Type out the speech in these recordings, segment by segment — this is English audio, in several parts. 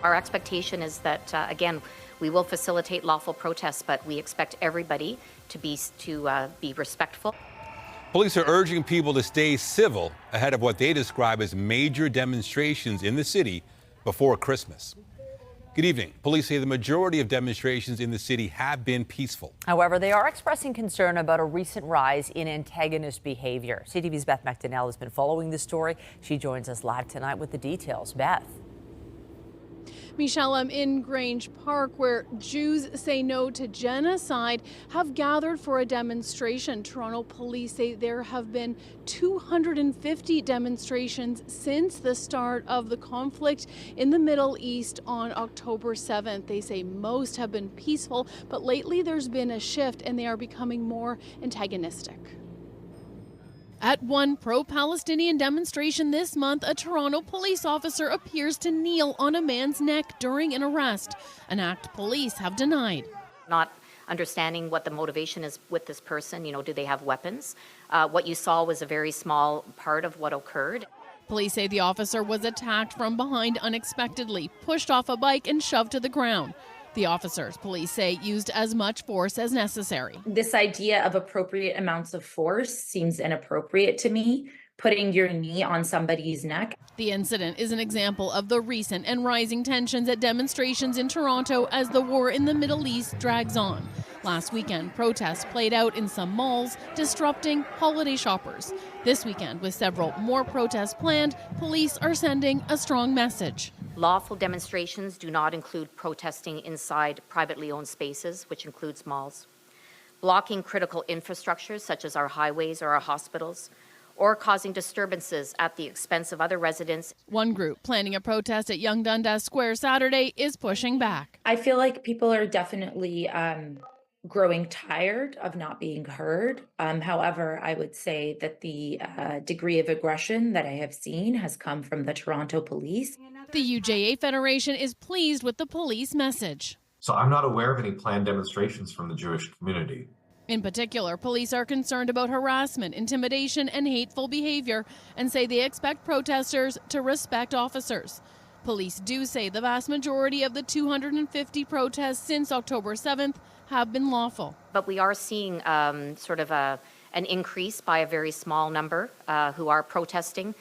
Our expectation is that, again, we will facilitate lawful protests, but we expect everybody to be respectful. Police are urging people to stay civil ahead of what they describe as major demonstrations in the city before Christmas. Good evening. Police say the majority of demonstrations in the city have been peaceful. However, they are expressing concern about a recent rise in antagonist behavior. CTV's Beth McDonnell has been following this story. She joins us live tonight with the details. Beth. Michelle, I'm in Grange Park, where Jews Say No to Genocide have gathered for a demonstration. Toronto police say there have been 250 demonstrations since the start of the conflict in the Middle East on October 7th. They say most have been peaceful, but lately there's been a shift and they are becoming more antagonistic. At one pro-Palestinian demonstration this month, a Toronto police officer appears to kneel on a man's neck during an arrest, an act police have denied. Not understanding what the motivation is with this person, do they have weapons? What you saw was a very small part of what occurred. Police say the officer was attacked from behind unexpectedly, pushed off a bike and shoved to the ground. The officers, police say, used as much force as necessary. This idea of appropriate amounts of force seems inappropriate to me, putting your knee on somebody's neck. The incident is an example of the recent and rising tensions at demonstrations in Toronto as the war in the Middle East drags on. Last weekend, protests played out in some malls, disrupting holiday shoppers. This weekend, with several more protests planned, police are sending a strong message. Lawful demonstrations do not include protesting inside privately owned spaces, which includes malls, blocking critical infrastructures such as our highways or our hospitals, or causing disturbances at the expense of other residents. One group planning a protest at Yonge Dundas Square Saturday is pushing back. I feel like people are definitely growing tired of not being heard. However, I would say that the degree of aggression that I have seen has come from the Toronto police. The UJA Federation is pleased with the police message. So I'm not aware of any planned demonstrations from the Jewish community. In particular, police are concerned about harassment, intimidation, and hateful behavior, and say they expect protesters to respect officers. Police do say the vast majority of the 250 protests since October 7th have been lawful. But we are seeing an increase by a very small number who are protesting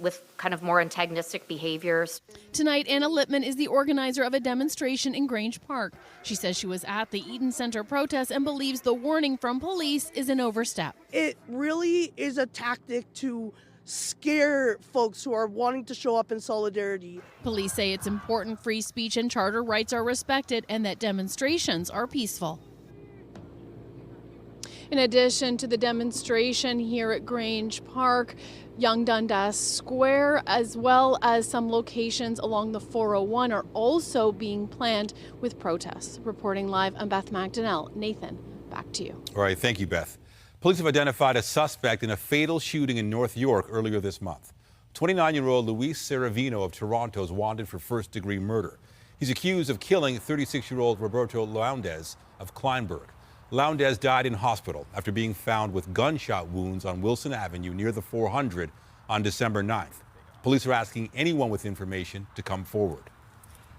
with kind of more antagonistic behaviors. Tonight, Anna Littman is the organizer of a demonstration in Grange Park. She says she was at the Eaton Centre protest and believes the warning from police is an overstep. It really is a tactic to scare folks who are wanting to show up in solidarity. Police say it's important free speech and charter rights are respected and that demonstrations are peaceful. In addition to the demonstration here at Grange Park, Yonge Dundas Square, as well as some locations along the 401 are also being planned with protests. Reporting live, I'm Beth McDonnell. Nathan, back to you. All right, thank you, Beth. Police have identified a suspect in a fatal shooting in North York earlier this month. 29-year-old Luis Saravino of Toronto is wanted for first-degree murder. He's accused of killing 36-year-old Roberto Lowndes of Kleinburg. Lowndes died in hospital after being found with gunshot wounds on Wilson Avenue near the 400 on December 9th. Police are asking anyone with information to come forward.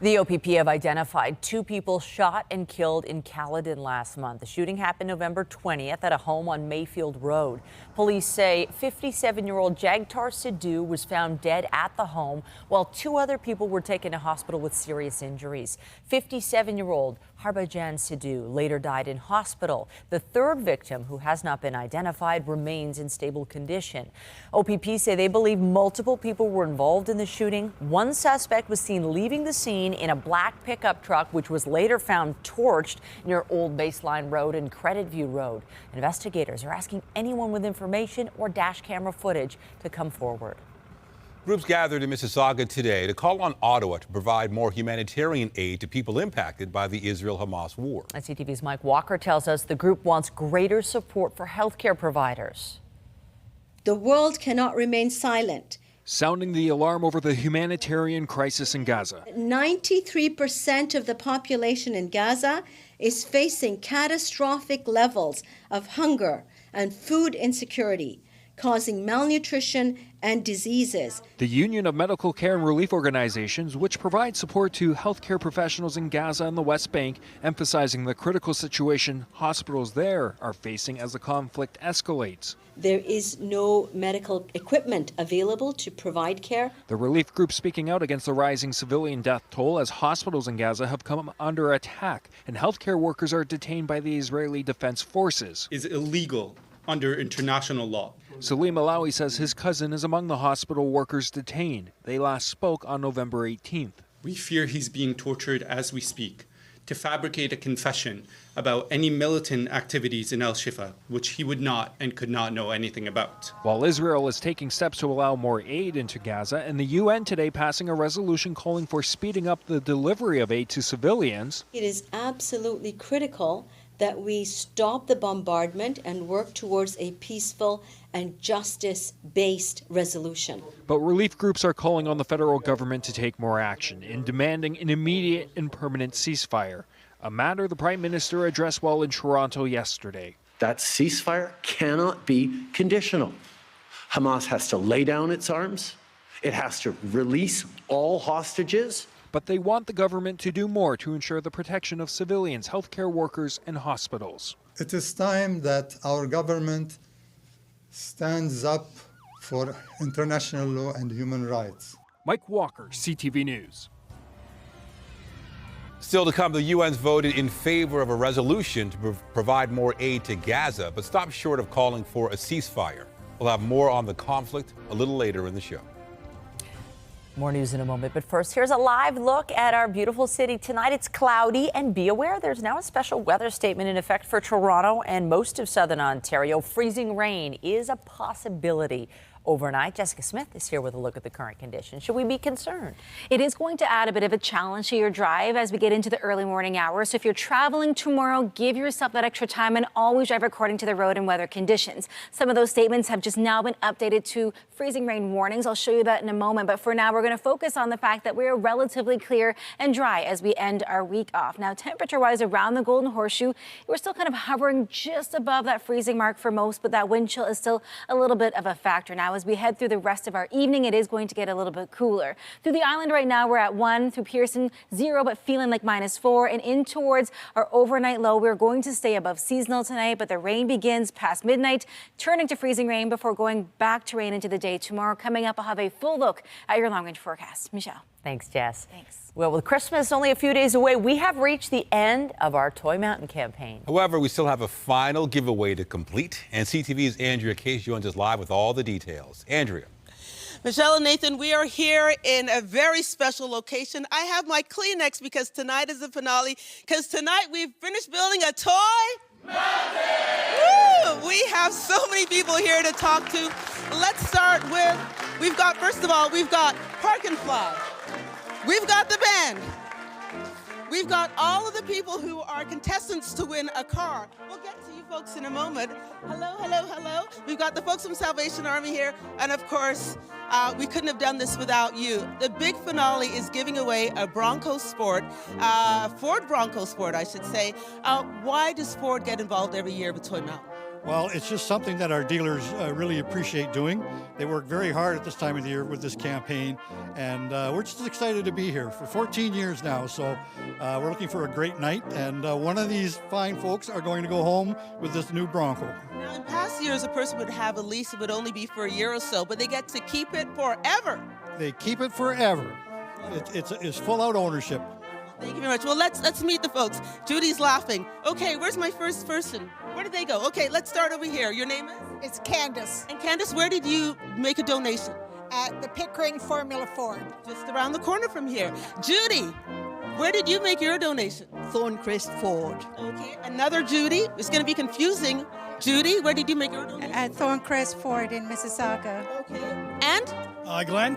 The OPP have identified 2 people shot and killed in Caledon last month. The shooting happened November 20th at a home on Mayfield Road. Police say 57-year-old Jagtar Sidhu was found dead at the home, while 2 other people were taken to hospital with serious injuries. 57-year-old Harbhajan Sidhu later died in hospital. The 3rd victim, who has not been identified, remains in stable condition. OPP say they believe multiple people were involved in the shooting. One suspect was seen leaving the scene in a black pickup truck, which was later found torched near Old Baseline Road and Credit View Road. Investigators are asking anyone with information or dash camera footage to come forward. Groups gathered in Mississauga today to call on Ottawa to provide more humanitarian aid to people impacted by the Israel-Hamas war. CTV's Mike Walker tells us the group wants greater support for healthcare providers. The world cannot remain silent. Sounding the alarm over the humanitarian crisis in Gaza. 93% of the population in Gaza is facing catastrophic levels of hunger and food insecurity. causing malnutrition and diseases. The Union of Medical Care and Relief Organizations, which provide support to healthcare professionals in Gaza and the West Bank, emphasizing the critical situation hospitals there are facing as the conflict escalates. There is no medical equipment available to provide care. The relief group speaking out against the rising civilian death toll as hospitals in Gaza have come under attack and healthcare workers are detained by the Israeli Defense Forces. Is illegal under international law. Salim Alawi says his cousin is among the hospital workers detained. They last spoke on November 18th. We fear he's being tortured as we speak to fabricate a confession about any militant activities in Al-Shifa, which he would not and could not know anything about. While Israel is taking steps to allow more aid into Gaza, and the UN today passing a resolution calling for speeding up the delivery of aid to civilians. It is absolutely critical that we stop the bombardment and work towards a peaceful and justice-based resolution. But relief groups are calling on the federal government to take more action in demanding an immediate and permanent ceasefire, a matter the Prime Minister addressed while in Toronto yesterday. That ceasefire cannot be conditional. Hamas has to lay down its arms. It has to release all hostages. But they want the government to do more to ensure the protection of civilians, healthcare workers, and hospitals. It is time that our government stands up for international law and human rights. Mike Walker, CTV News. Still to come, the UN's voted in favor of a resolution to provide more aid to Gaza, but stopped short of calling for a ceasefire. We'll have more on the conflict a little later in the show. More news in a moment, but first, here's a live look at our beautiful city. Tonight, it's cloudy, and be aware there's now a special weather statement in effect for Toronto and most of southern Ontario. Freezing rain is a possibility overnight. Jessica Smith is here with a look at the current conditions. Should we be concerned? It is going to add a bit of a challenge to your drive as we get into the early morning hours. So if you're traveling tomorrow, give yourself that extra time and always drive according to the road and weather conditions. Some of those statements have just now been updated to freezing rain warnings. I'll show you that in a moment. But for now, we're going to focus on the fact that we are relatively clear and dry as we end our week off. Now, temperature-wise around the Golden Horseshoe, we're still kind of hovering just above that freezing mark for most, but that wind chill is still a little bit of a factor. Now, as we head through the rest of our evening, it is going to get a little bit cooler. Through the island right now, we're at 1, through Pearson, 0, but feeling like -4. And in towards our overnight low, we're going to stay above seasonal tonight, but the rain begins past midnight, turning to freezing rain before going back to rain into the day tomorrow. Coming up, I'll have a full look at your long-range forecast. Michelle. Thanks, Jess. Thanks. Well, with Christmas only a few days away, we have reached the end of our Toy Mountain campaign. However, we still have a final giveaway to complete, and CTV's Andrea Case joins us live with all the details. Andrea. Michelle and Nathan, we are here in a very special location. I have my Kleenex because tonight is the finale, because tonight we've finished building a toy mountain. Woo! We have so many people here to talk to. Let's start with, first of all, we've got Park and Fly. We've got the band. We've got all of the people who are contestants to win a car. We'll get to you folks in a moment. Hello, hello, hello. We've got the folks from Salvation Army here. And of course, we couldn't have done this without you. The big finale is giving away a Bronco Sport, Ford Bronco Sport, I should say. Why does Ford get involved every year with Toy Mountain? Well, it's just something that our dealers really appreciate doing. They work very hard at this time of the year with this campaign, and we're just excited to be here for 14 years now. So we're looking for a great night, and one of these fine folks are going to go home with this new Bronco. Now, in past years, a person would have a lease. It would only be for a year or so, but they get to keep it forever. They keep it forever. It's full-out ownership. Thank you very much. Well, let's meet the folks. Judy's laughing. Okay, where's my first person? Where did they go? Okay, let's start over here. Your name is? It's Candace. And Candace, where did you make a donation? At the Pickering Formula Ford. Just around the corner from here. Judy, where did you make your donation? Thorncrest Ford. Okay, another Judy. It's going to be confusing. Judy, where did you make your donation? At Thorncrest Ford in Mississauga. Okay. And? Glenn.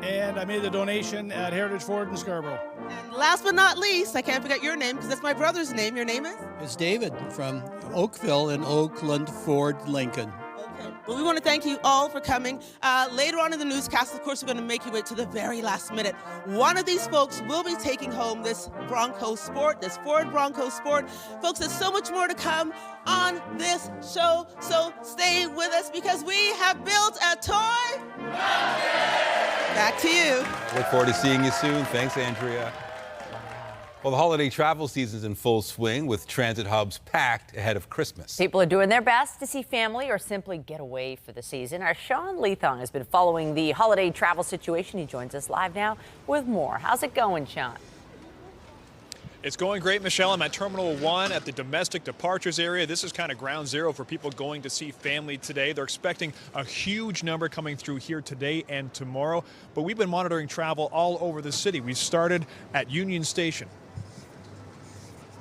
And I made the donation at Heritage Ford in Scarborough. And last but not least, I can't forget your name because that's my brother's name. Your name is? It's David from Oakville and Oakland Ford Lincoln. Okay. Well, we want to thank you all for coming. Later on in the newscast, of course, we're going to make you wait to the very last minute. One of these folks will be taking home this Bronco Sport, this Ford Bronco Sport. Folks, there's so much more to come on this show, so stay with us because we have built a toy. Back to you. Look forward to seeing you soon. Thanks, Andrea. Well, the holiday travel season is in full swing with transit hubs packed ahead of Christmas. People are doing their best to see family or simply get away for the season. Our Sean Leathong has been following the holiday travel situation. He joins us live now with more. How's it going, Sean? It's going great, Michelle. I'm at Terminal 1 at the domestic departures area. This is kind of ground zero for people going to see family today. They're expecting a huge number coming through here today and tomorrow. But we've been monitoring travel all over the city. We started at Union Station.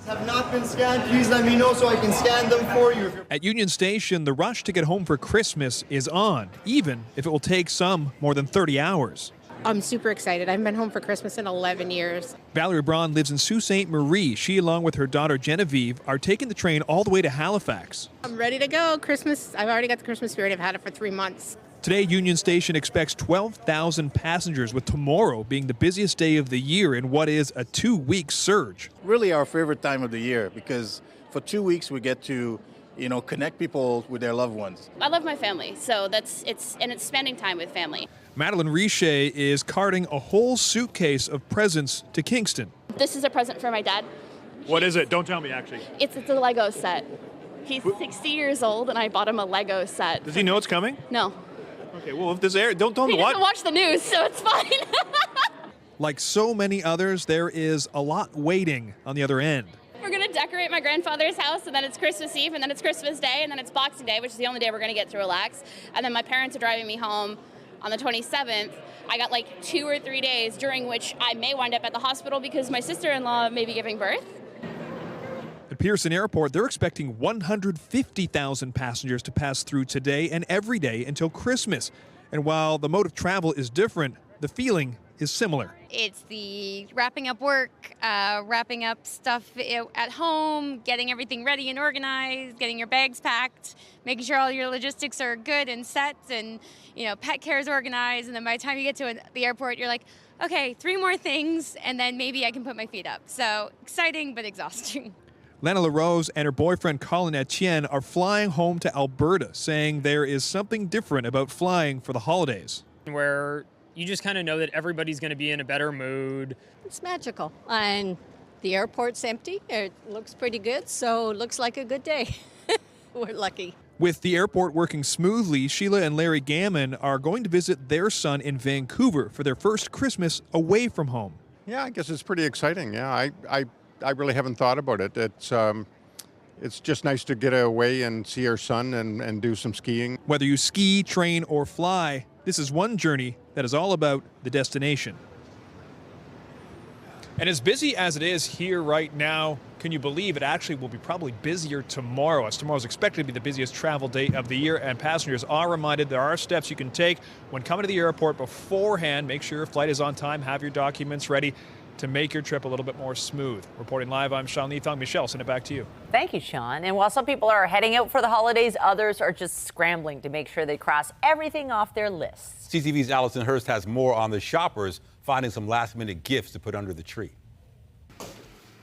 Have not been scanned, please let me know so I can scan them for you. At Union Station, the rush to get home for Christmas is on, even if it will take some more than 30 hours. I'm super excited. I haven't been home for Christmas in 11 years. Valerie Braun lives in Sault Ste. Marie. She, along with her daughter Genevieve, are taking the train all the way to Halifax. I'm ready to go. Christmas, I've already got the Christmas spirit. I've had it for 3 months. Today, Union Station expects 12,000 passengers, with tomorrow being the busiest day of the year in what is a 2-week surge. Really our favorite time of the year because for 2 weeks we get to, connect people with their loved ones. I love my family, so it's spending time with family. Madeline Richer is carting a whole suitcase of presents to Kingston. This is a present for my dad. What is it? Don't tell me, actually. It's a Lego set. He's 60 years old, and I bought him a Lego set. Does he know it's coming? No. Okay, well, if this air, don't tell He me what. doesn't watch the news, so it's fine. Like so many others, there is a lot waiting on the other end. We're going to decorate my grandfather's house, and then it's Christmas Eve, and then it's Christmas Day, and then it's Boxing Day, which is the only day we're going to get to relax. And then my parents are driving me home on the 27th. I got like 2 or 3 days during which I may wind up at the hospital because my sister-in-law may be giving birth. At Pearson Airport, they're expecting 150,000 passengers to pass through today and every day until Christmas. And while the mode of travel is different, the feeling is similar. It's the wrapping up work, wrapping up stuff at home, getting everything ready and organized, getting your bags packed, making sure all your logistics are good and set, and pet care is organized. And then by the time you get to the airport, you're like, okay, 3 more things, and then maybe I can put my feet up. So exciting, but exhausting. Lana LaRose and her boyfriend Colin Etienne are flying home to Alberta, saying there is something different about flying for the holidays. Where you just kind of know that everybody's going to be in a better mood. It's magical. And the airport's empty. It looks pretty good, so it looks like a good day. We're lucky. With the airport working smoothly, Sheila and Larry Gammon are going to visit their son in Vancouver for their first Christmas away from home. Yeah, I guess it's pretty exciting. Yeah, I really haven't thought about it. It's just nice to get away and see our son and do some skiing. Whether you ski, train, or fly, this is one journey that is all about the destination. And as busy as it is here right now, can you believe it actually will be probably busier tomorrow, as tomorrow is expected to be the busiest travel day of the year, and passengers are reminded there are steps you can take when coming to the airport beforehand. Make sure your flight is on time, have your documents ready to make your trip a little bit more smooth. Reporting live, I'm Sean Leathong. Michelle, send it back to you. Thank you, Sean. And while some people are heading out for the holidays, others are just scrambling to make sure they cross everything off their lists. CTV's Allison Hurst has more on the shoppers finding some last-minute gifts to put under the tree.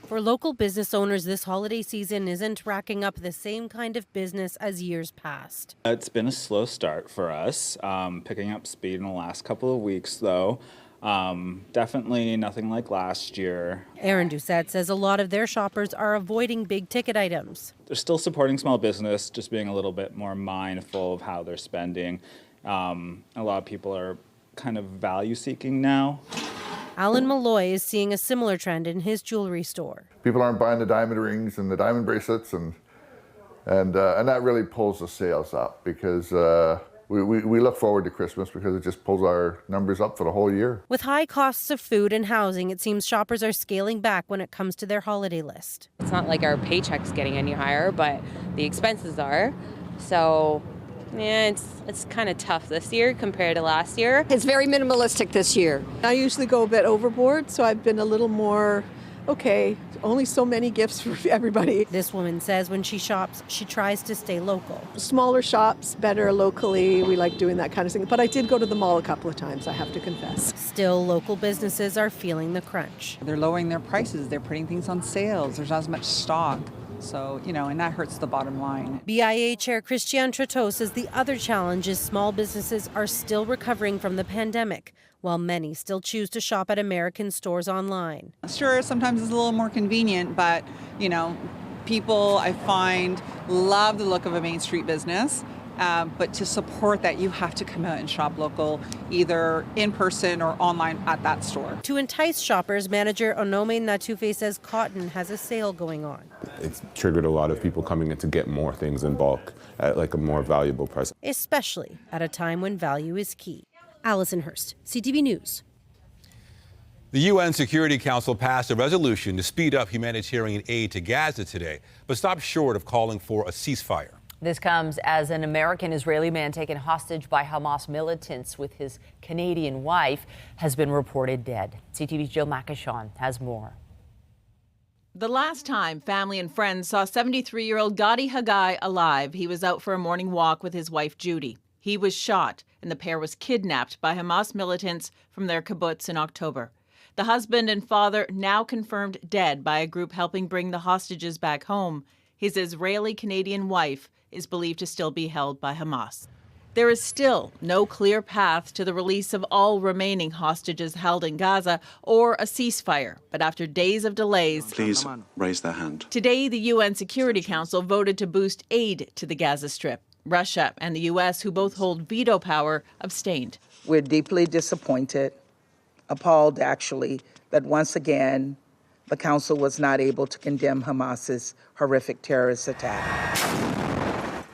For local business owners, this holiday season isn't racking up the same kind of business as years past. It's been a slow start for us, picking up speed in the last couple of weeks, though. Definitely nothing like last year. Aaron Doucette says a lot of their shoppers are avoiding big ticket items. They're still supporting small business, just being a little bit more mindful of how they're spending. A lot of people are kind of value seeking now. Alan Malloy is seeing a similar trend in his jewelry store. People aren't buying the diamond rings and the diamond bracelets, and that really pulls the sales up because we look forward to Christmas because it just pulls our numbers up for the whole year. With high costs of food and housing, it seems shoppers are scaling back when it comes to their holiday list. It's not like our paycheck's getting any higher, but the expenses are. So yeah, it's kind of tough this year compared to last year. It's very minimalistic this year. I usually go a bit overboard, so I've been a little more okay, only so many gifts for everybody. This woman says when she shops, she tries to stay local. Smaller shops, better locally. We like doing that kind of thing. But I did go to the mall a couple of times, I have to confess. Still, local businesses are feeling the crunch. They're lowering their prices. They're putting things on sales. There's not as much stock. So, and that hurts the bottom line. BIA Chair Christian Trudeau says the other challenge is small businesses are still recovering from the pandemic, while many still choose to shop at American stores online. Sure, sometimes it's a little more convenient, but, people I find love the look of a Main Street business. But to support that, you have to come out and shop local, either in person or online at that store. To entice shoppers, manager Onome Natufe says Cotton has a sale going on. It's triggered a lot of people coming in to get more things in bulk at like a more valuable price. Especially at a time when value is key. Allison Hurst, CTV News. The UN Security Council passed a resolution to speed up humanitarian aid to Gaza today, but stopped short of calling for a ceasefire. This comes as an American-Israeli man taken hostage by Hamas militants with his Canadian wife has been reported dead. CTV's Jill Makashon has more. The last time family and friends saw 73-year-old Gadi Haggai alive, he was out for a morning walk with his wife Judy. He was shot, and the pair was kidnapped by Hamas militants from their kibbutz in October. The husband and father now confirmed dead by a group helping bring the hostages back home. His Israeli-Canadian wife is believed to still be held by Hamas. There is still no clear path to the release of all remaining hostages held in Gaza or a ceasefire. But after days of delays, please raise their hand. Today, the UN Security Council voted to boost aid to the Gaza Strip. Russia and the U.S., who both hold veto power, abstained. We're deeply disappointed, appalled actually, that once again, the Council was not able to condemn Hamas's horrific terrorist attack.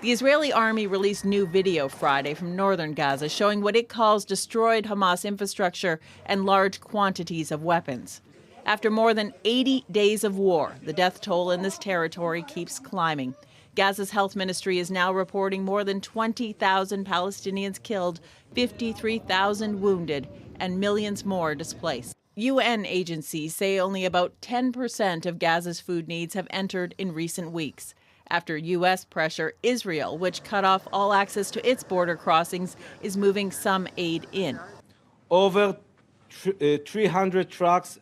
The Israeli army released new video Friday from northern Gaza showing what it calls destroyed Hamas infrastructure and large quantities of weapons. After more than 80 days of war, the death toll in this territory keeps climbing. Gaza's health ministry is now reporting more than 20,000 Palestinians killed, 53,000 wounded, and millions more displaced. UN agencies say only about 10% of Gaza's food needs have entered in recent weeks. After U.S. pressure, Israel, which cut off all access to its border crossings, is moving some aid in. Over 300 trucks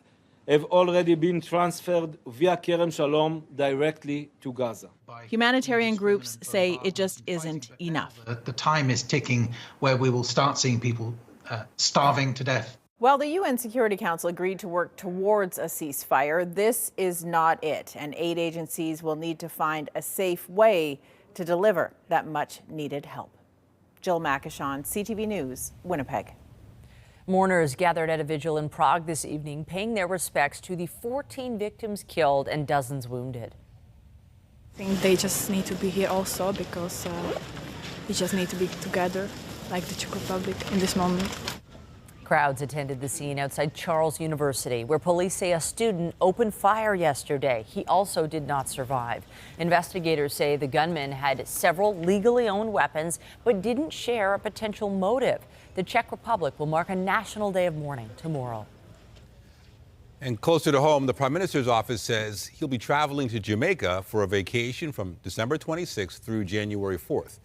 have already been transferred via Kerem Shalom directly to Gaza. Humanitarian groups say it just isn't enough. The time is ticking where we will start seeing people starving to death. While the UN Security Council agreed to work towards a ceasefire, this is not it, and aid agencies will need to find a safe way to deliver that much-needed help. Jill Makashon, CTV News, Winnipeg. Mourners gathered at a vigil in Prague this evening, paying their respects to the 14 victims killed and dozens wounded. I think they just need to be here also because we just need to be together, like the Czech Republic, in this moment. Crowds attended the scene outside Charles University, where police say a student opened fire yesterday. He also did not survive. Investigators say the gunman had several legally owned weapons, but didn't share a potential motive. The Czech Republic will mark a national day of mourning tomorrow. And closer to home, the Prime Minister's office says he'll be traveling to Jamaica for a vacation from December 26th through January 4th.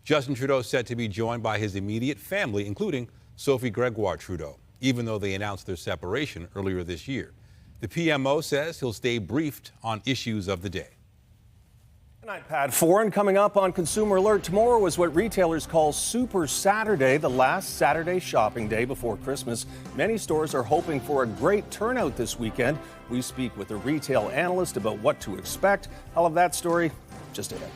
Justin Trudeau set to be joined by his immediate family, including Sophie Gregoire Trudeau, even though they announced their separation earlier this year. The PMO says he'll stay briefed on issues of the day. Tonight, Pat, 4 and coming up on Consumer Alert. Tomorrow is what retailers call Super Saturday, the last Saturday shopping day before Christmas. Many stores are hoping for a great turnout this weekend. We speak with a retail analyst about what to expect. I'll have that story just ahead.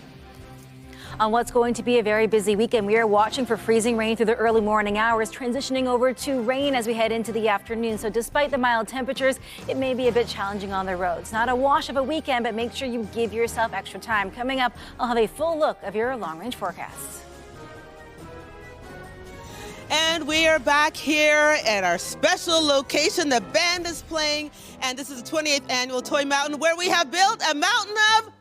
On what's going to be a very busy weekend, we are watching for freezing rain through the early morning hours, transitioning over to rain as we head into the afternoon. So despite the mild temperatures, it may be a bit challenging on the roads. Not a wash of a weekend, but make sure you give yourself extra time. Coming up, I'll have a full look of your long-range forecasts. And we are back here at our special location. The band is playing, and this is the 28th annual Toy Mountain, where we have built a mountain of...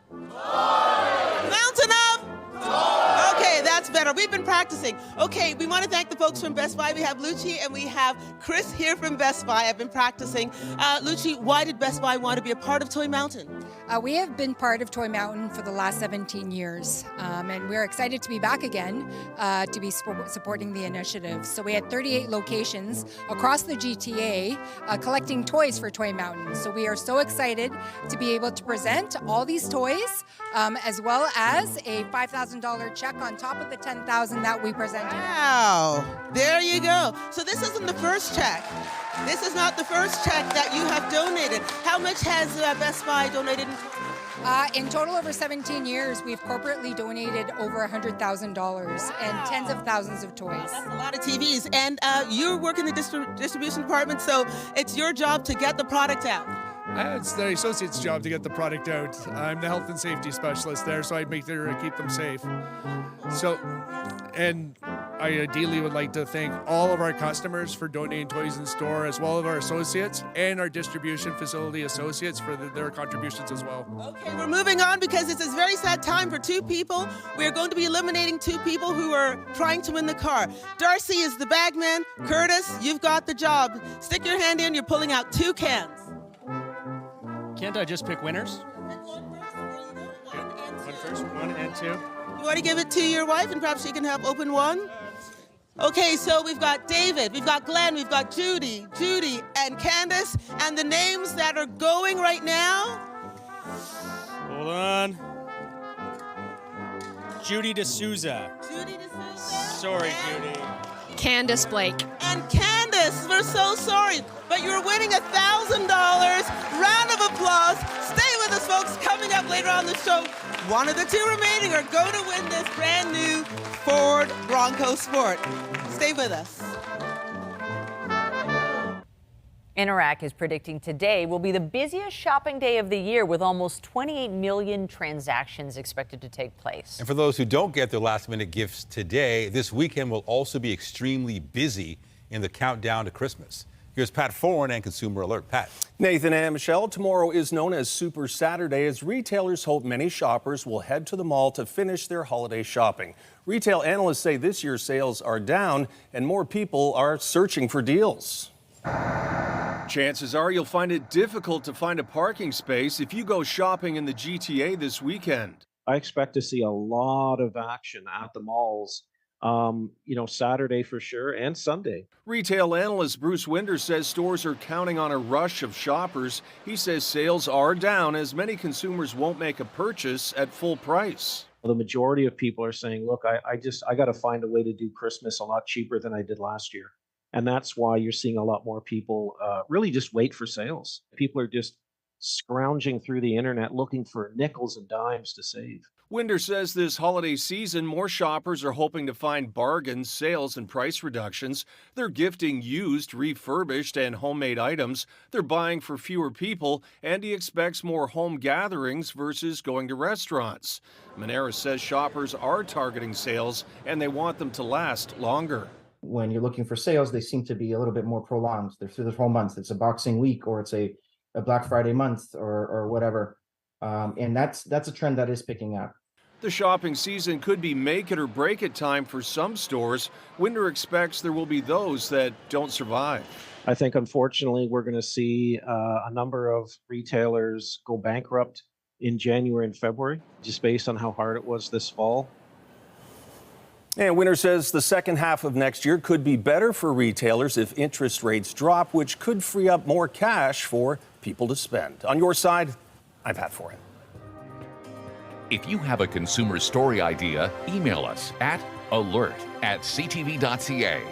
Mountain of... Okay, that's better. We've been practicing. Okay, we want to thank the folks from Best Buy. We have Lucci and we have Chris here from Best Buy. I've been practicing. Lucci, why did Best Buy want to be a part of Toy Mountain? We have been part of Toy Mountain for the last 17 years, and we're excited to be back again to be supporting the initiative. So we had 38 locations across the GTA collecting toys for Toy Mountain. So we are so excited to be able to present all these toys, as well as a $5,000 check on top of the $10,000 that we presented. Wow, there you go. So this isn't the first check. This is not the first check that you have donated. How much has Best Buy donated? In total, over 17 years, we've corporately donated over $100,000 and tens of thousands of toys. That's a lot of TVs. And you work in the distribution department, so it's your job to get the product out. It's the associate's job to get the product out. I'm the health and safety specialist there, so I make sure to keep them safe. So, and I ideally would like to thank all of our customers for donating toys in store, as well as our associates and our distribution facility associates for their contributions as well. Okay, we're moving on because it's a very sad time for two people. We are going to be eliminating two people who are trying to win the car. Darcy is the bagman. Curtis, you've got the job. Stick your hand in, you're pulling out 2 cans. Can't I just pick winners? One first, 1 and 2. You want to give it to your wife and perhaps she can help open one? Okay, so we've got David, we've got Glenn, we've got Judy, and Candace, and the names that are going right now. Hold on. Judy D'Souza. Judy D'Souza. Sorry, Judy. Candace Blake. And Candace, we're so sorry, but you're winning $1,000. Round of applause. Stay with us, folks. Coming up later on the show, one of the 2 remaining are going to win this brand new Ford Bronco Sport. Stay with us. Interac is predicting today will be the busiest shopping day of the year, with almost 28 million transactions expected to take place. And for those who don't get their last-minute gifts today, this weekend will also be extremely busy in the countdown to Christmas. Here's Pat Foran and Consumer Alert. Pat. Nathan and Michelle, tomorrow is known as Super Saturday, as retailers hope many shoppers will head to the mall to finish their holiday shopping. Retail analysts say this year's sales are down and more people are searching for deals. Chances are you'll find it difficult to find a parking space if you go shopping in the GTA this weekend. I expect to see a lot of action at the malls, Saturday for sure and Sunday. Retail analyst Bruce Winder says stores are counting on a rush of shoppers. He says sales are down as many consumers won't make a purchase at full price. The majority of people are saying, look, I got to find a way to do Christmas a lot cheaper than I did last year. And that's why you're seeing a lot more people really just wait for sales. People are just scrounging through the internet looking for nickels and dimes to save. Winder says this holiday season, more shoppers are hoping to find bargains, sales, and price reductions. They're gifting used, refurbished, and homemade items. They're buying for fewer people, and he expects more home gatherings versus going to restaurants. Manera says shoppers are targeting sales, and they want them to last longer. When you're looking for sales, they seem to be a little bit more prolonged. They're through the whole month. It's a Boxing Week, or it's a Black Friday month, or whatever. And that's a trend that is picking up. The shopping season could be make it or break it time for some stores. Winder expects there will be those that don't survive. I think, unfortunately, we're going to see a number of retailers go bankrupt in January and February, just based on how hard it was this fall. And Winder says the second half of next year could be better for retailers if interest rates drop, which could free up more cash for people to spend. On your side, I'm Pat Foran. If you have a consumer story idea, email us at alert@ctv.ca.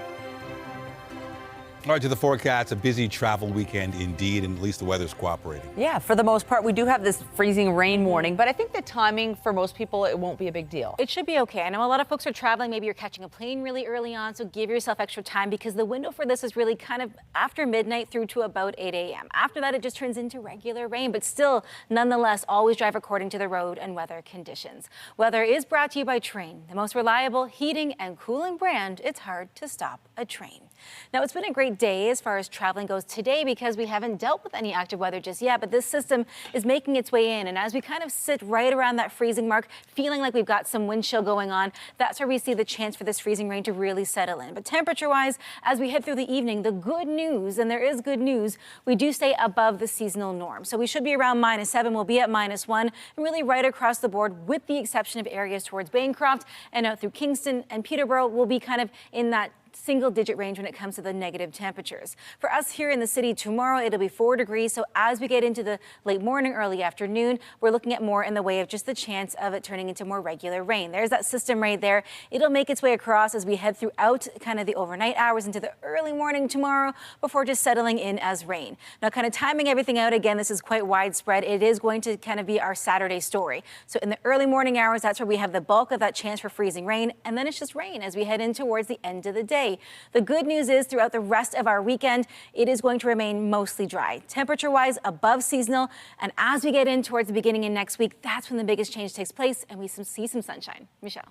All right, to the forecast, a busy travel weekend indeed, and at least the weather's cooperating. Yeah, for the most part, we do have this freezing rain warning, but I think the timing for most people, it won't be a big deal. It should be okay. I know a lot of folks are traveling. Maybe you're catching a plane really early on, so give yourself extra time because the window for this is really kind of after midnight through to about 8 a.m. After that, it just turns into regular rain, but still, nonetheless, always drive according to the road and weather conditions. Weather is brought to you by Train, the most reliable heating and cooling brand. It's hard to stop a train. Now, it's been a great great day as far as traveling goes today because we haven't dealt with any active weather just yet, but this system is making its way in. And as we kind of sit right around that freezing mark, feeling like we've got some wind chill going on, that's where we see the chance for this freezing rain to really settle in. But temperature-wise, as we head through the evening, the good news, and there is good news, we do stay above the seasonal norm. So we should be around -7, we'll be at -1, and really right across the board, with the exception of areas towards Bancroft and out through Kingston and Peterborough, we'll be kind of in that single-digit range when it comes to the negative temperatures. For us here in the city tomorrow, it'll be 4 degrees. So as we get into the late morning, early afternoon, we're looking at more in the way of just the chance of it turning into more regular rain. There's that system right there. It'll make its way across as we head throughout kind of the overnight hours into the early morning tomorrow before just settling in as rain. Now, kind of timing everything out, again, this is quite widespread. It is going to kind of be our Saturday story. So in the early morning hours, that's where we have the bulk of that chance for freezing rain. And then it's just rain as we head in towards the end of the day. The good news is throughout the rest of our weekend, it is going to remain mostly dry. Temperature-wise, above seasonal. And as we get in towards the beginning of next week, that's when the biggest change takes place and we see some sunshine. Michelle.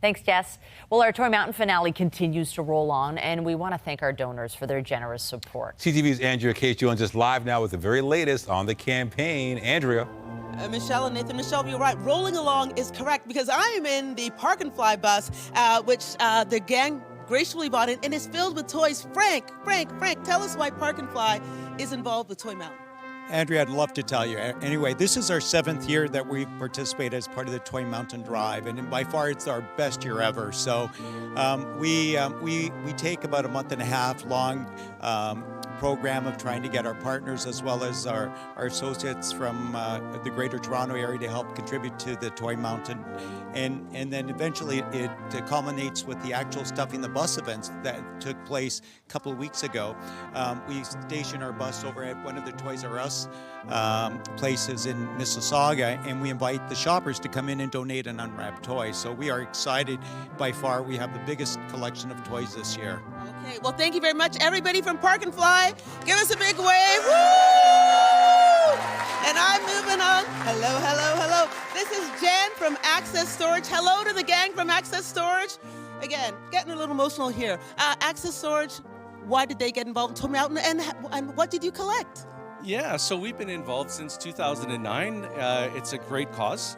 Thanks, Jess. Well, our Toy Mountain finale continues to roll on, and we want to thank our donors for their generous support. CTV's Andrea Case joins us live now with the very latest on the campaign. Andrea. Michelle and Nathan. Michelle, you're right. Rolling along is correct because I am in the Park and Fly bus, which the gang gracefully bought in, and is filled with toys. Frank, tell us why Park and Fly is involved with Toy Mountain. Andrea, I'd love to tell you. Anyway, this is our 7th year that we've participated as part of the Toy Mountain Drive, and by far it's our best year ever. So we take about a month and a half long program of trying to get our partners as well as our associates from the Greater Toronto area to help contribute to the Toy Mountain. And then eventually it culminates with the actual Stuffing the Bus events that took place a couple of weeks ago. We stationed our bus over at one of the Toys R Us places in Mississauga, and we invite the shoppers to come in and donate an unwrapped toy. So we are excited. By far, we have the biggest collection of toys this year. Okay, well, thank you very much, everybody from Park and Fly. Give us a big wave. Woo! And I'm moving on. Hello. This is Jen from Access Storage. Hello to the gang from Access Storage. Again, getting a little emotional here. Access Storage, why did they get involved in Toy Mountain, and what did you collect? Yeah, so we've been involved since 2009. It's a great cause.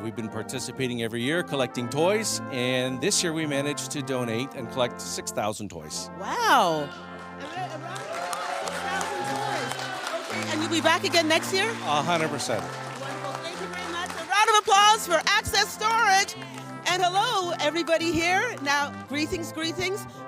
We've been participating every year, collecting toys, and this year we managed to donate and collect 6,000 toys. Wow. 6,000 toys. Okay, and you'll be back again next year? 100%. Wonderful. Thank you very much. A round of applause for Access Storage. And hello, everybody here. Now, greetings.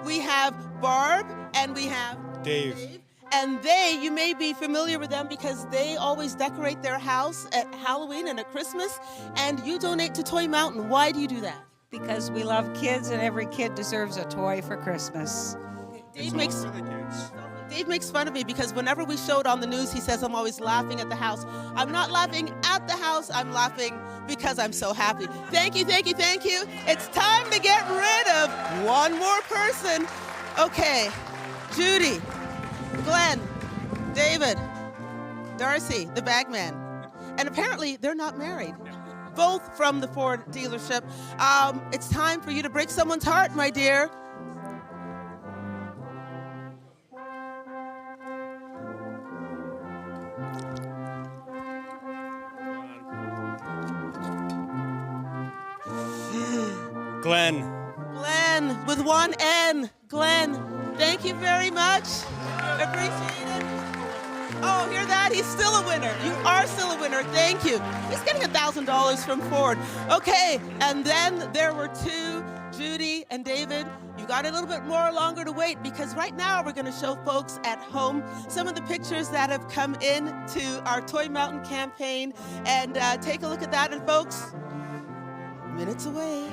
We have Barb and we have Dave. And you may be familiar with them because they always decorate their house at Halloween and at Christmas. And you donate to Toy Mountain. Why do you do that? Because we love kids and every kid deserves a toy for Christmas. Dave makes fun of me because whenever we show it on the news, he says I'm always laughing at the house. I'm not laughing at the house. I'm laughing because I'm so happy. Thank you. It's time to get rid of one more person. Okay, Judy, Glenn, David, Darcy, the bagman. And apparently they're not married. Both from the Ford dealership. It's time for you to break someone's heart, my dear. Glenn with one N. Glenn, thank you very much. Appreciate it. Oh, hear that? He's still a winner. You are still a winner. Thank you. He's getting $1,000 from Ford. Okay, and then there were two, Judy and David. You got a little bit more longer to wait because right now we're going to show folks at home some of the pictures that have come in to our Toy Mountain campaign. And take a look at that. And folks, minutes away.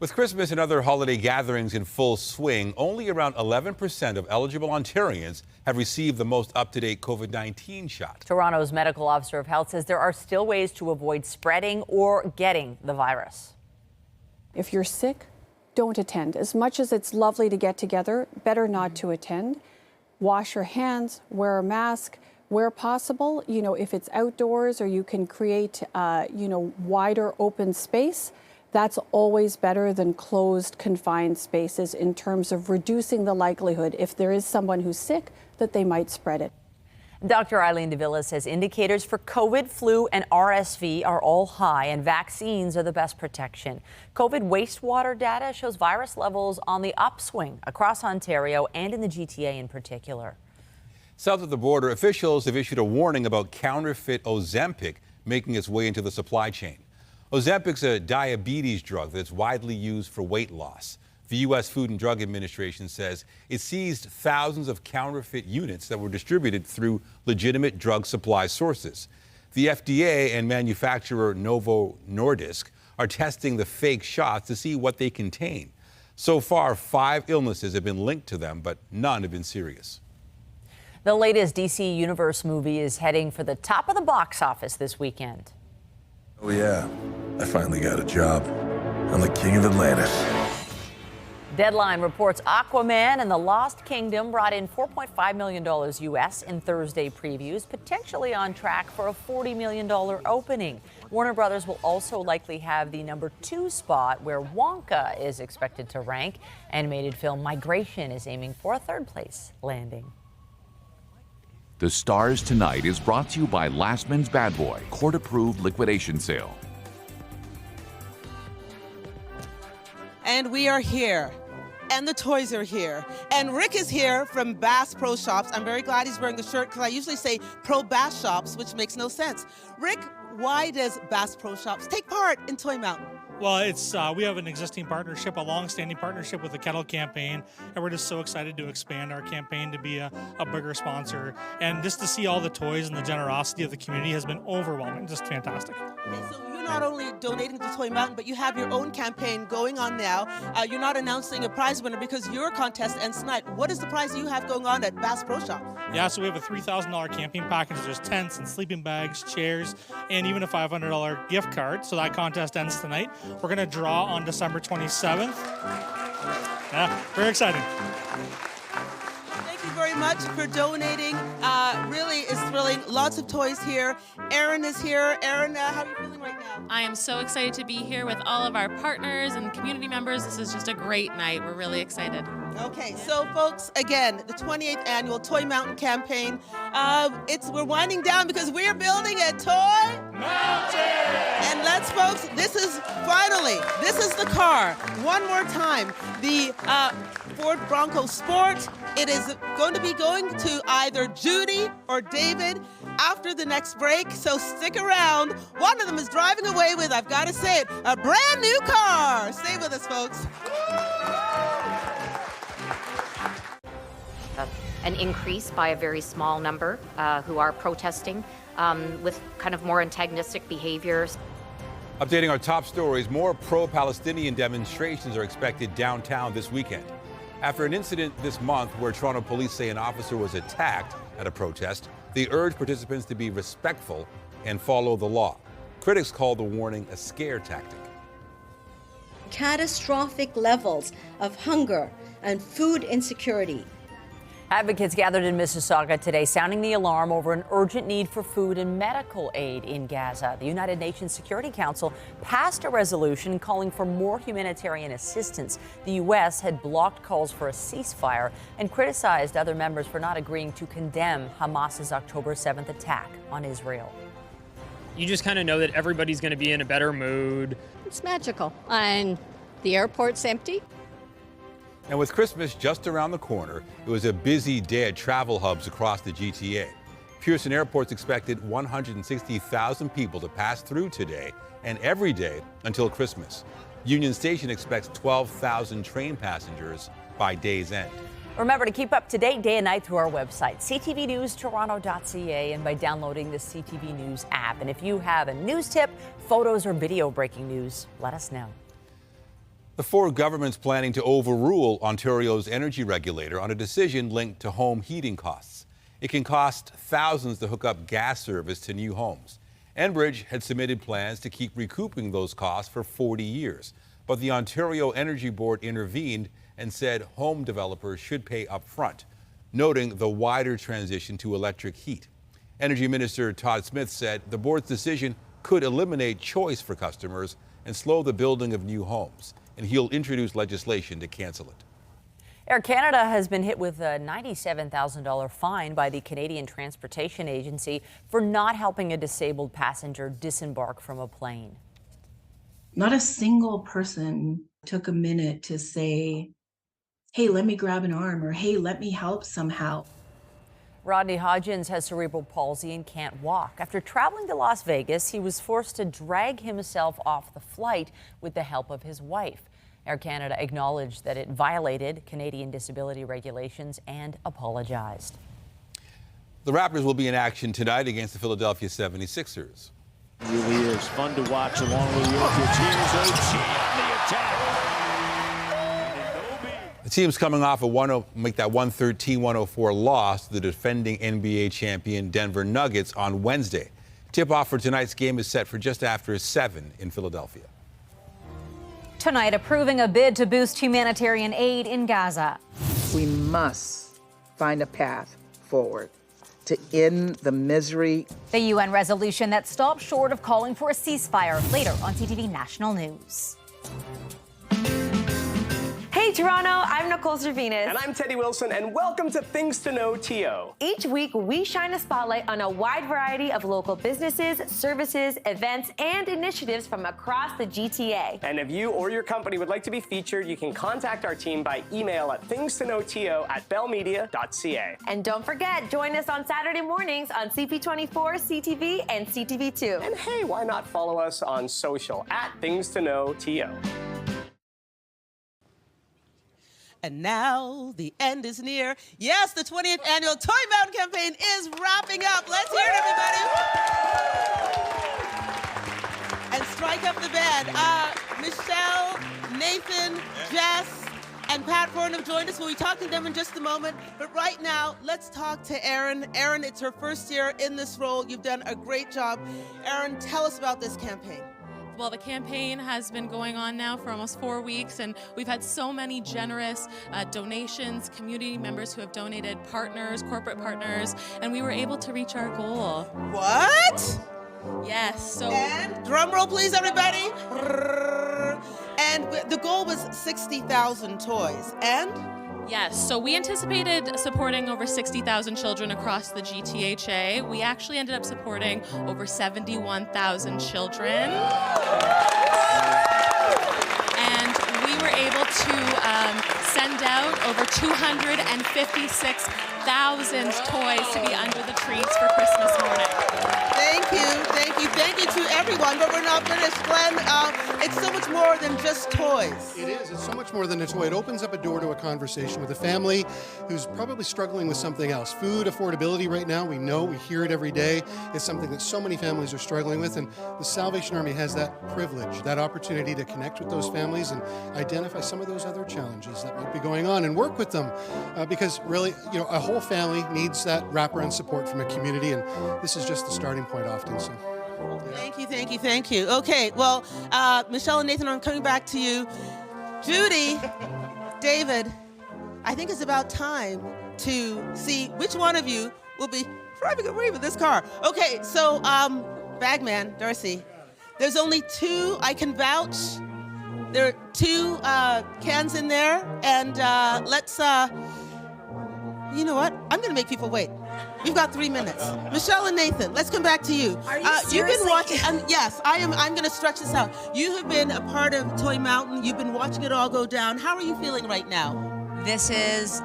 With Christmas and other holiday gatherings in full swing, only around 11% of eligible Ontarians have received the most up-to-date COVID-19 shot. Toronto's medical officer of health says there are still ways to avoid spreading or getting the virus. If you're sick, don't attend. As much as it's lovely to get together, better not to attend. Wash your hands, wear a mask. Where possible, if it's outdoors or you can create, wider open space, that's always better than closed, confined spaces in terms of reducing the likelihood, if there is someone who's sick, that they might spread it. Dr. Eileen Davila says indicators for COVID, flu, and RSV are all high, and vaccines are the best protection. COVID wastewater data shows virus levels on the upswing across Ontario and in the GTA in particular. South of the border, officials have issued a warning about counterfeit Ozempic making its way into the supply chain. Ozempic's a diabetes drug that's widely used for weight loss. The U.S. Food and Drug Administration says it seized thousands of counterfeit units that were distributed through legitimate drug supply sources. The FDA and manufacturer Novo Nordisk are testing the fake shots to see what they contain. So far, 5 illnesses have been linked to them, but none have been serious. The latest DC Universe movie is heading for the top of the box office this weekend. Oh yeah, I finally got a job. I'm the king of Atlantis. Deadline reports Aquaman and the Lost Kingdom brought in $4.5 million US in Thursday previews, potentially on track for a $40 million opening. Warner Brothers will also likely have the number 2 spot where Wonka is expected to rank. Animated film Migration is aiming for a 3rd place landing. The Stars Tonight is brought to you by Lastman's Bad Boy, court-approved liquidation sale. And we are here. And the toys are here. And Rick is here from Bass Pro Shops. I'm very glad he's wearing the shirt because I usually say Pro Bass Shops, which makes no sense. Rick, why does Bass Pro Shops take part in Toy Mountain? Well, it's we have an existing partnership, a long-standing partnership with the Kettle Campaign, and we're just so excited to expand our campaign to be a bigger sponsor. And just to see all the toys and the generosity of the community has been overwhelming, just fantastic. And so you're not only donating to Toy Mountain, but you have your own campaign going on now. You're not announcing a prize winner because your contest ends tonight. What is the prize you have going on at Bass Pro Shops? Yeah, so we have a $3,000 camping package. There's tents and sleeping bags, chairs, and even a $500 gift card. So that contest ends tonight. We're going to draw on December 27th. Yeah, very exciting. Thank you very much for donating. Really is thrilling. Lots of toys here. Erin is here. Erin, how are you feeling right now? I am so excited to be here with all of our partners and community members. This is just a great night. We're really excited. Okay, so folks, again, the 28th annual Toy Mountain campaign. We're winding down because we're building a Toy Mountain. And folks, this is the car. One more time, the Ford Bronco Sport. It is going to be going to either Judy or David after the next break, so stick around. One of them is driving away with, I've got to say it, a brand new car. Stay with us, folks. An increase by a very small number who are protesting with kind of more antagonistic behaviors. Updating our top stories, more pro-Palestinian demonstrations are expected downtown this weekend. After an incident this month where Toronto police say an officer was attacked at a protest, they urge participants to be respectful and follow the law. Critics call the warning a scare tactic. Catastrophic levels of hunger and food insecurity. Advocates gathered in Mississauga today sounding the alarm over an urgent need for food and medical aid in Gaza. The United Nations Security Council passed a resolution calling for more humanitarian assistance. The U.S. had blocked calls for a ceasefire and criticized other members for not agreeing to condemn Hamas's October 7th attack on Israel. You just kind of know that everybody's going to be in a better mood. It's magical, and the airport's empty. And with Christmas just around the corner, it was a busy day at travel hubs across the GTA. Pearson Airport's expected 160,000 people to pass through today and every day until Christmas. Union Station expects 12,000 train passengers by day's end. Remember to keep up to date day and night through our website, ctvnewstoronto.ca, and by downloading the CTV News app. And if you have a news tip, photos, or video breaking news, let us know. The Ford government's planning to overrule Ontario's energy regulator on a decision linked to home heating costs. It can cost thousands to hook up gas service to new homes. Enbridge had submitted plans to keep recouping those costs for 40 years. But the Ontario Energy Board intervened and said home developers should pay up front, noting the wider transition to electric heat. Energy Minister Todd Smith said the board's decision could eliminate choice for customers and slow the building of new homes, and he'll introduce legislation to cancel it. Air Canada has been hit with a $97,000 fine by the Canadian Transportation Agency for not helping a disabled passenger disembark from a plane. Not a single person took a minute to say, hey, let me grab an arm, or hey, let me help somehow. Rodney Hodgins has cerebral palsy and can't walk. After traveling to Las Vegas, he was forced to drag himself off the flight with the help of his wife. Air Canada acknowledged that it violated Canadian disability regulations and apologized. The Raptors will be in action tonight against the Philadelphia 76ers. It really is fun to watch along with Jokic. Here's OG on the attack. The team's coming off a 113-104 loss to the defending NBA champion Denver Nuggets on Wednesday. Tip-off for tonight's game is set for just after 7 in Philadelphia. Tonight, approving a bid to boost humanitarian aid in Gaza. We must find a path forward to end the misery. The UN resolution that stopped short of calling for a ceasefire later on CTV National News. Hey Toronto, I'm Nicole Cervinas. And I'm Teddy Wilson, and welcome to Things to Know TO. Each week, we shine a spotlight on a wide variety of local businesses, services, events, and initiatives from across the GTA. And if you or your company would like to be featured, you can contact our team by email at thingstoKnowTO@bellmedia.ca. And don't forget, join us on Saturday mornings on CP24, CTV, and CTV2. And hey, why not follow us on social at Things to Know TO. And now the end is near. Yes, the 20th annual Toy Mountain campaign is wrapping up. Let's hear it, everybody. And strike up the band. Michelle, Nathan, Jess, and Pat Foran have joined us. We'll be talking to them in just a moment. But right now, let's talk to Erin. Erin, it's her first year in this role. You've done a great job. Erin, tell us about this campaign. Well, the campaign has been going on now for almost 4 weeks, and we've had so many generous donations, community members who have donated, partners, corporate partners, and we were able to reach our goal. What? Yes. So. And drum roll, please, everybody. And the goal was 60,000 toys. And? Yes, so we anticipated supporting over 60,000 children across the GTHA. We actually ended up supporting over 71,000 children. And we were able to send out over 256,000 toys to be under the trees for Christmas morning. Thank you, thank you, thank you to everyone, but we're not finished. Glenn, it's so much more than just toys. It is, it's so much more than a toy. It opens up a door to a conversation with a family who's probably struggling with something else. Food affordability right now, we hear it every day. It's something that so many families are struggling with, and the Salvation Army has that privilege, that opportunity to connect with those families and identify some of those other challenges that might be going on and work with them, because really, a whole family needs that wraparound support from a community, and this is just the starting point often. So. Thank you, thank you, thank you. Okay, well, Michelle and Nathan, I'm coming back to you. Judy, David, I think it's about time to see which one of you will be driving away with this car. Okay, so, Bagman, Darcy, there's only 2 I can vouch. There are 2 cans in there, and let's, you know what? I'm gonna make people wait. We've got 3 minutes. Michelle and Nathan, let's come back to you. Are you You've seriously? been watching, yes, I'm going to stretch this out. You have been a part of Toy Mountain. You've been watching it all go down. How are you feeling right now? This is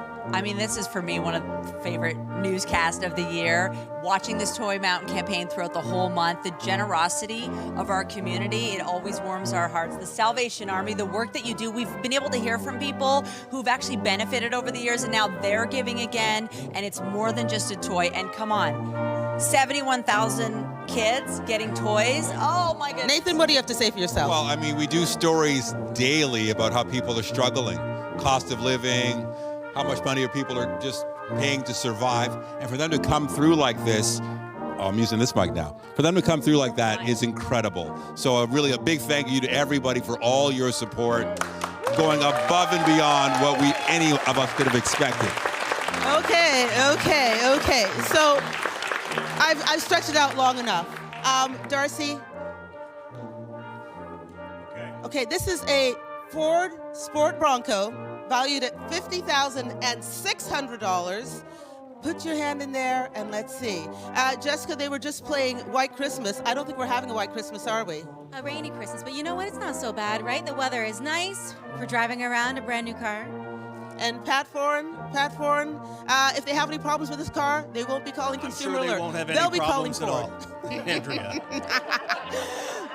for me one of the favorite newscasts of the year. Watching this Toy Mountain campaign throughout the whole month, the generosity of our community, it always warms our hearts. The Salvation Army, the work that you do, we've been able to hear from people who've actually benefited over the years, and now they're giving again, and it's more than just a toy. And come on, 71,000 kids getting toys. Oh my goodness. Nathan, what do you have to say for yourself? Well, I mean, we do stories daily about how people are struggling, cost of living, how much money people are just paying to survive. And for them to come through like this, oh, I'm using this mic now. For them to come through like that is incredible. So really a big thank you to everybody for all your support, going above and beyond what any of us could have expected. Okay. So I've stretched it out long enough. Darcy. Okay, this is a Ford Sport Bronco valued at $50,600. Put your hand in there and let's see. Jessica, they were just playing White Christmas. I don't think we're having a White Christmas, are we? A rainy Christmas, but you know what? It's not so bad, right? The weather is nice for driving around a brand new car. And Pat Foran, if they have any problems with this car, they won't be calling Consumer Alert. They won't have any They'll be calling problems at all. Andrea.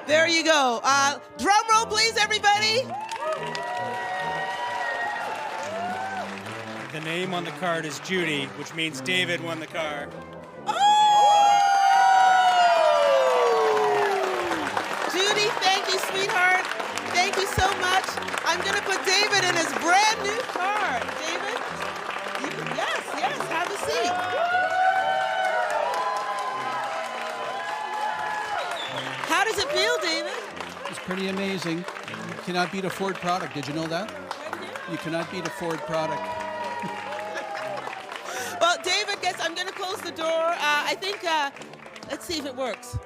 There you go. Drum roll, please, everybody. The name on the card is Judy, which means David won the car. Judy, thank you, sweetheart. Thank you so much. I'm going to put David in his brand new car. David, yes, have a seat. How does it feel, David? It's pretty amazing. You cannot beat a Ford product. Did you know that? You cannot beat a Ford product. Well, David, I'm going to close the door. I think, let's see if it works.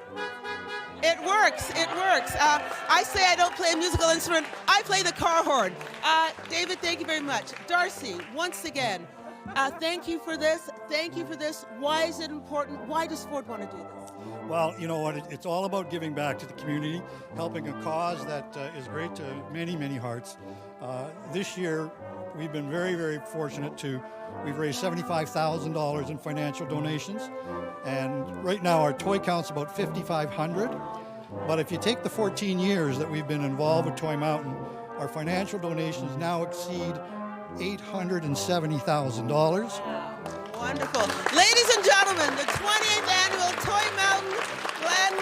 It works. I say I don't play a musical instrument. I play the car horn. David, thank you very much. Darcy, once again, thank you for this. Why is it important? Why does Ford want to do this? Well, you know what? It's all about giving back to the community, helping a cause that is great to many, many hearts. This year, we've been very, very fortunate we've raised $75,000 in financial donations. And right now, our toy count's about 5,500. But if you take the 14 years that we've been involved with Toy Mountain, our financial donations now exceed $870,000. Wonderful. Ladies and gentlemen, the 28th annual Toy Mountain Glen